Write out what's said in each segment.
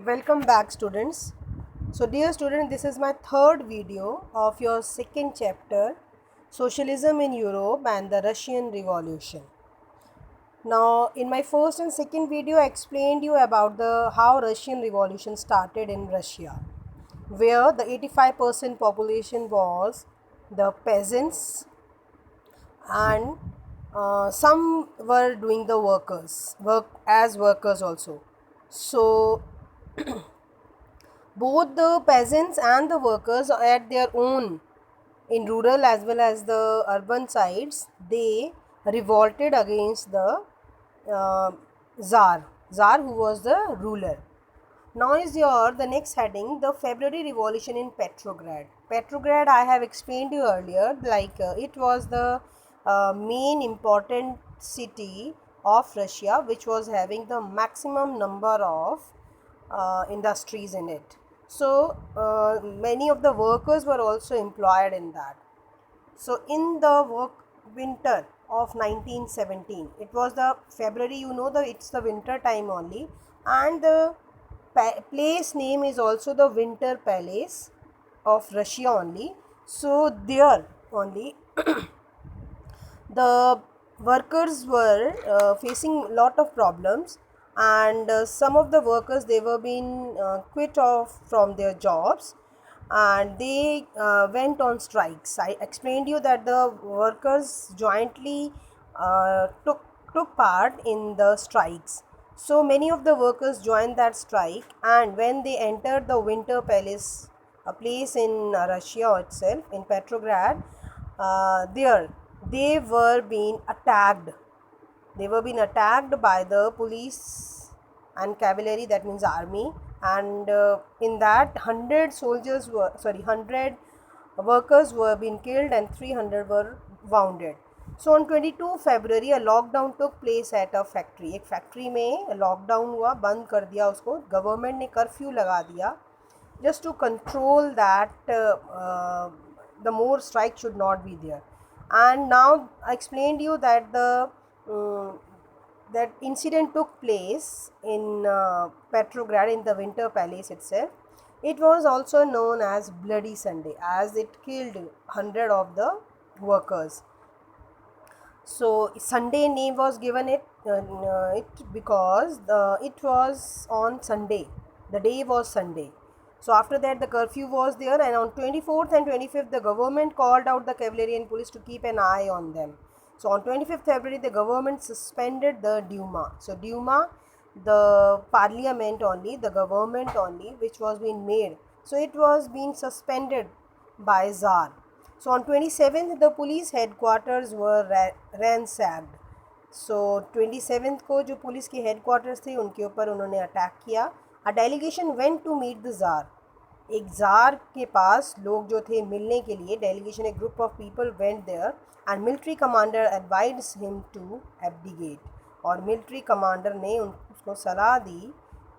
Welcome back, students. So dear student, this is my third video of your second chapter, Socialism in Europe and the Russian Revolution. Now in my first and second video I explained you about the how Russian Revolution started in Russia, where the 85% population was the peasants, and some were doing the work as workers also. So both the peasants and the workers at their own, in rural as well as the urban sides, they revolted against the uh, czar who was the ruler. Now is your the next heading, the February Revolution in Petrograd. I have explained you earlier, like it was the main important city of Russia, which was having the maximum number of industries in it. So many of the workers were also employed in that. So in the winter of 1917, it was the February, it's the winter time only, and the place name is also the Winter Palace of Russia only. So there only the workers were facing lot of problems, and some of the workers, they were being quit off from their jobs, and they went on strikes. I explained you that the workers jointly took part in the strikes. So many of the workers joined that strike, and when they entered the Winter Palace, a place in Russia itself, in Petrograd, there they were being attacked. They were being attacked by the police and cavalry, that means army, and in that 100 workers were being killed and 300 were wounded. So on 22 February a lockdown took place at a factory. एक factory में lockdown हुआ, बंद कर दिया उसको, government ने curfew लगा दिया, just to control that the more strike should not be there. And now I explained you that the that incident took place in Petrograd, in the Winter Palace itself. It was also known as Bloody Sunday, as it killed 100 of the workers. So Sunday name was given it because it was on Sunday. The day was Sunday. So after that the curfew was there, and on 24th and 25th the government called out the cavalry and police to keep an eye on them. So on 25th February the government suspended the Duma. So Duma, the parliament only, the government only, which was being made, so it was being suspended by Tsar. So on 27th the police headquarters were ransacked. So 27th को जो police के headquarters थे उनके ऊपर उन्होंने attack किया. A delegation went to meet the Tsar. एक jar के पास लोग जो थे मिलने के लिए, डेलीगेशन, एक group of people went there, and military commander advise him to abdicate. और मिलिट्री कमांडर ने उसको सलाह दी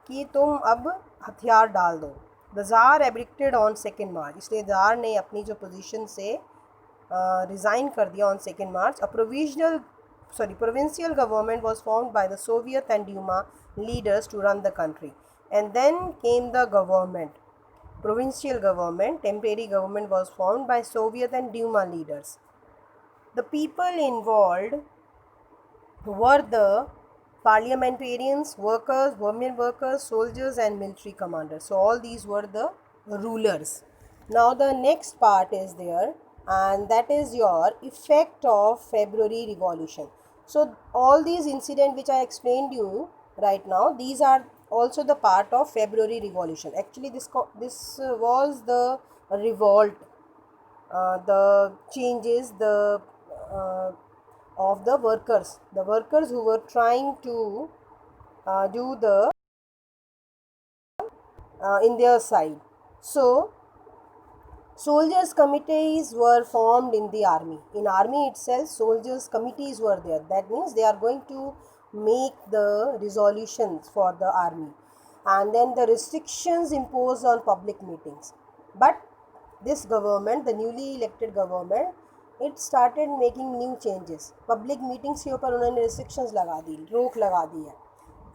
कि तुम अब हथियार डाल दो. द जार एब्डिक्टेड ऑन 2 मार्च. इसलिए जार ने अपनी जो पोजीशन से रिज़ाइन कर दिया on 2 March. A provincial government was formed by the Soviet and Duma leaders to run the country. And then came the government. Provincial government, temporary government was formed by Soviet and Duma leaders. The people involved were the parliamentarians, workers, women workers, soldiers and military commanders. So all these were the rulers. Now the next part is there, and that is your effect of February Revolution. So all these incidents which I explained you right now, these are also the part of February Revolution. Actually this was the revolt, the changes, the of the workers who were trying to do the in their side. So soldiers committees were formed in the army. In army itself, soldiers committees were there. That means they are going to make the resolutions for the army, and then the restrictions imposed on public meetings. But this government, the newly elected government, it started making new changes. Public meetings के ऊपर उन्होंने restrictions लगा दी, रोक लगा दी है.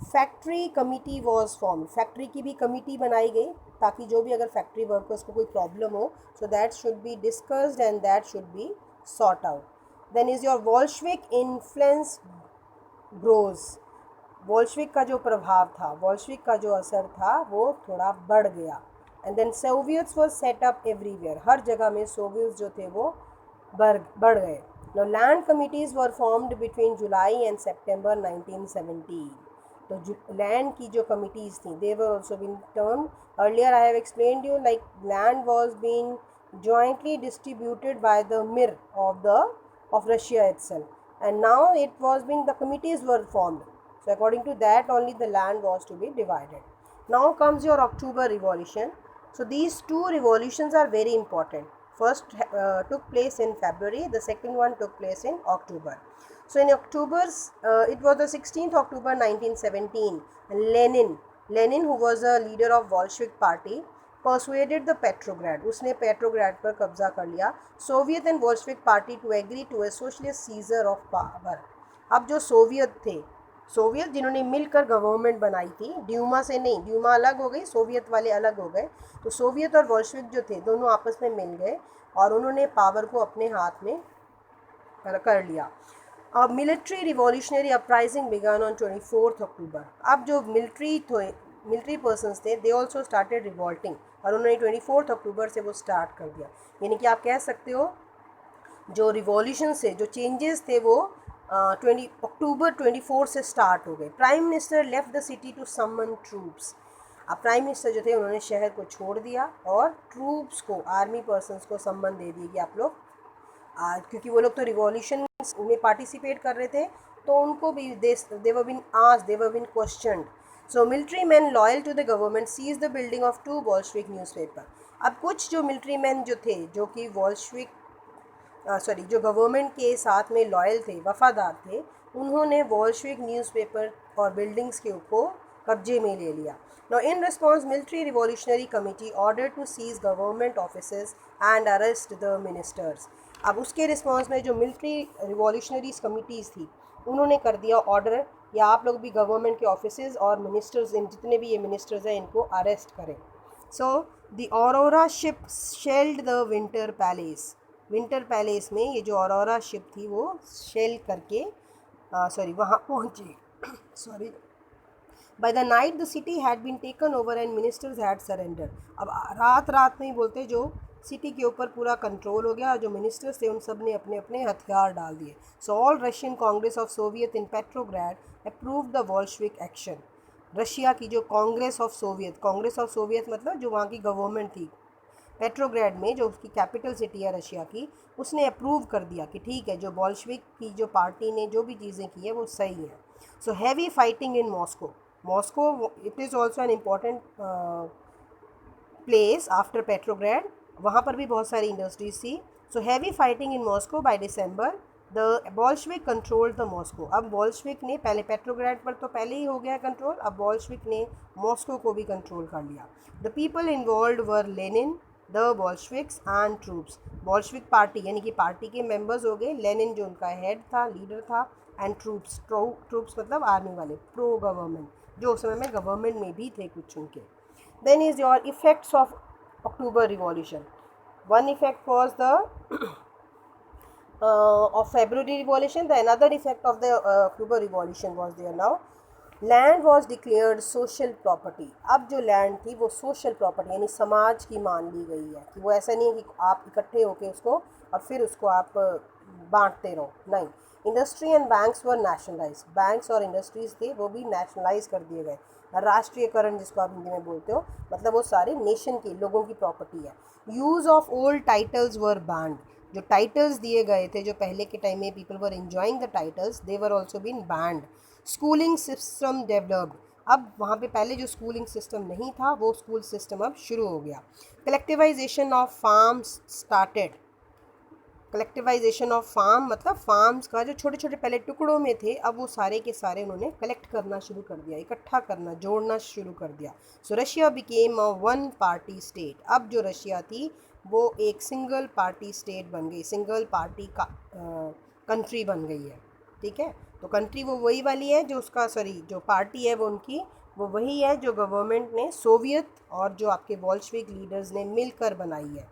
Factory committee was form, factory की भी committee बनाई गई ताकि जो भी अगर फैक्ट्री वर्कर्स को कोई प्रॉब्लम हो so that should be discussed and that should be sorted out. Then is your Bolshevik influence grows. Bolshevik का जो प्रभाव था, वॉल्शविक का जो असर था वो थोड़ा बढ़ गया. And then soviets was set up everywhere, हर जगह में सोवियट्स जो थे वो बढ़ गए. Now land committees were formed between July and September 1917. तो लैंड की जो कमिटीज़ थी they were also been termed, earlier I have explained you, like land was being jointly distributed by the Mir of Russia itself, and now it was being, the committees were formed, so according to that only the land was to be divided. Now comes your October Revolution. So these two revolutions are very important. First took place in February, the second one took place in October. So in October, it was the 16th October 1917, Lenin, who was a leader of Bolshevik party, persuaded the Petrograd, उसने Petrograd पर कब्जा कर लिया, Soviet and Bolshevik party to agree to a socialist seizure of power. अब जो Soviet जिन्होंने मिलकर government बनाई थी, ड्यूमा से नहीं, ड्यूमा अलग हो गई, सोवियत वाले अलग हो गए, तो सोवियत और बोल्शेविक जो थे दोनों आपस में मिल गए और उन्होंने पावर को अपने हाथ में कर लिया. अब military revolutionary uprising began on 24 October. अब जो मिलिट्री पर्सनस थे दे ऑल्सो स्टार्टेड रिवॉल्टिंग और उन्होंने 24 अक्टूबर से वो स्टार्ट कर दिया. यानी कि आप कह सकते हो जो रिवॉल्यूशन से जो चेंजेस थे वो 20 अक्टूबर 24 से स्टार्ट हो गए. Prime minister left the city to summon troops. अब प्राइम मिनिस्टर जो थे उन्होंने शहर को छोड़ दिया और ट्रूप्स को, आर्मी पर्सनस को सम्मन दे दिए कि आप लोग क्योंकि वो लोग तो रिवॉल्यूशन में पार्टिसिपेट कर रहे थे तो उनको भी they were been questioned. So military man loyal to the government seize the building of 2 Bolshevik newspaper. अब कुछ जो मिलिट्री मैन जो थे जो कि जो गवर्नमेंट के साथ में लॉयल थे, वफादार थे, उन्होंने बोल्शेविक न्यूज़पेपर और बिल्डिंग्स के ऊपर कब्जे में ले लिया. Now in response, military revolutionary committee ordered to seize government offices and arrest the ministers. अब उसके रिस्पॉन्स में जो मिलिट्री रिवॉल्यूशनरीज कमिटीज़ थी उन्होंने कर दिया ऑर्डर या आप लोग भी गवर्नमेंट के ऑफिसेज और मिनिस्टर्स, इन जितने भी ये मिनिस्टर्स हैं इनको अरेस्ट करें. So the aurora ship shelled the winter palace में ये जो ऑरोरा शिप थी वो शेल करके वहाँ पहुँची. By the night the city had been taken over and ministers had surrendered. अब रात में ही बोलते जो सिटी के ऊपर पूरा कंट्रोल हो गया और जो मिनिस्टर्स थे उन सब ने अपने अपने हथियार डाल दिए. So all Russian congress of soviet in Petrograd approve the Bolshevik action. Russia की जो कांग्रेस ऑफ सोवियत मतलब जो वहाँ की गवर्नमेंट थी पेट्रोग्राड में, जो उसकी कैपिटल सिटी है रशिया की, उसने अप्रूव कर दिया कि ठीक है जो बॉल्शविक की जो पार्टी ने जो भी चीज़ें की है वो सही है. So heavy fighting in Moscow. It is also an important place after Petrograd. वहाँ पर भी बहुत सारी इंडस्ट्रीज थी. So heavy fighting in Moscow by December the Bolshevik controlled the Moscow. अब बॉल्शविक ने पहले पेट्रोग्राड पर तो पहले ही हो गया कंट्रोल, अब बॉल्शविक ने मॉस्को को भी कंट्रोल कर लिया. The people involve were Lenin, the Bolsheviks and troops. Bolshevik party यानी कि पार्टी के मेंबर्स हो गए, लेनिन जो उनका हेड था, लीडर था, एंड ट्रूप्स मतलब आर्मी वाले, प्रो गवर्नमेंट, जो उस समय में गवर्नमेंट में भी थे कुछ उनके. Then is your effects of October Revolution. One effect was the of February Revolution. The another effect of the October Revolution was there. Now land was declared social property. अब जो लैंड थी वो social property यानी समाज की मान ली गई है कि वो ऐसा नहीं है कि आप इकट्ठे होके उसको और फिर उसको आप बांटते रहो, नहीं. Industry and banks were nationalise. Banks और इंडस्ट्रीज थे वो भी नेशनलाइज कर दिए गए. राष्ट्रीयकरण जिसको आप हिंदी में बोलते हो, मतलब वो सारे नेशन के लोगों की प्रॉपर्टी है. Use of old titles were banned. जो टाइटल्स दिए गए थे जो पहले के टाइम में people were enjoying the titles, they were also been banned. Schooling system developed. अब वहाँ पे पहले जो स्कूलिंग सिस्टम नहीं था वो स्कूल सिस्टम अब शुरू हो गया. Collectivization of farms started. Collectivization of farm मतलब फार्म्स का जो छोटे छोटे पहले टुकड़ों में थे अब वो सारे के सारे उन्होंने कलेक्ट करना शुरू कर दिया, इकट्ठा करना, जोड़ना शुरू कर दिया. सो Russia became a one party state. अब जो रशिया थी वो एक सिंगल पार्टी स्टेट बन गई, सिंगल पार्टी का कंट्री बन गई है. ठीक है. तो कंट्री वो वही वाली है जो उसका जो पार्टी है वो उनकी वो वही है जो गवर्नमेंट ने सोवियत और जो आपके बोल्शेविक लीडर्स ने मिलकर बनाई है,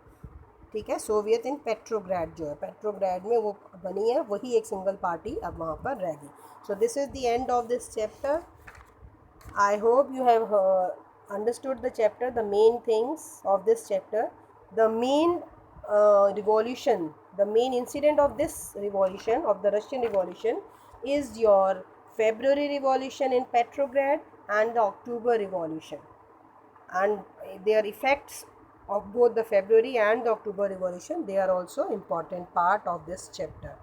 ठीक है। सोवियत इन पेट्रोग्राड जो है, पेट्रोग्राड में वो बनी है, वही एक सिंगल पार्टी अब वहाँ पर रह गई। So this is the end of this chapter. I hope you have understood the chapter, the main things of this chapter. The main revolution, the main incident of this revolution, of the Russian Revolution, is your February Revolution in Petrograd and the October Revolution. And their effects of both the February and the October Revolution, they are also important part of this chapter.